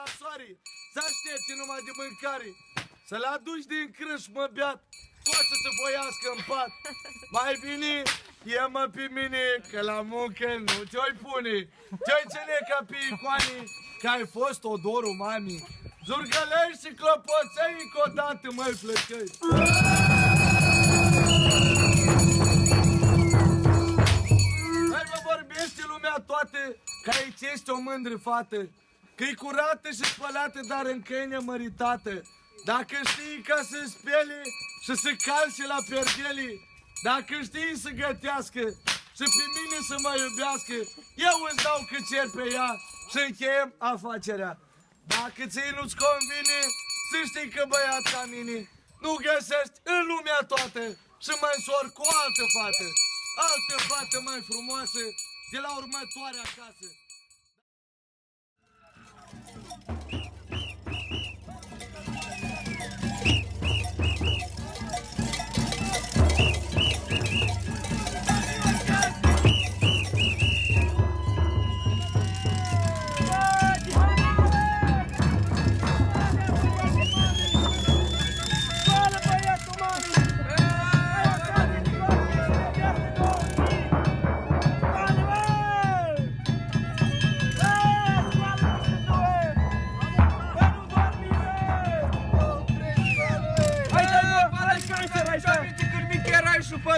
La soare, să aștepți numai de mâncare, să-l aduci din crâșmă beat, tot să se voiască în pat. Mai bine ia-mă pe mine, că la muncă nu te-oi pune. Te-oi ține ca pe icoane, că ai fost odorul mami. Zurgălești și clopoței încă o dată, măi flăcăi. Hai mă vorbește lumea toată, că aici ești o mândră fată. Că-i curată și spălată, dar încă e nemăritată. Dacă știi ca să spele și să calce la perdele, dacă știi să gătească și pe mine să mă iubească, eu îți dau cât cer pe ea și încheiem afacerea. Dacă ție nu-ți convine, să știi că băiat ca mine nu găsești în lumea toată și mă însor cu altă fată. Altă fată mai frumoasă de la următoarea casă.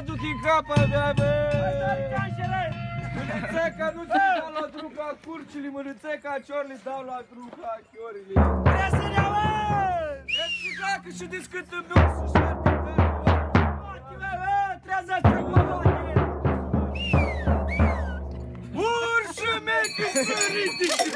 Duc în capa mea, bă! Mânițeca, nu ți dau la druca curcile, mânițeca ciorli dau la druca chiorile. Trebuie să ne auzi! Ești gacă și discută meu și șarte pe Oachile, bă! Trezește cu oachile! Urșă mei că să ridici!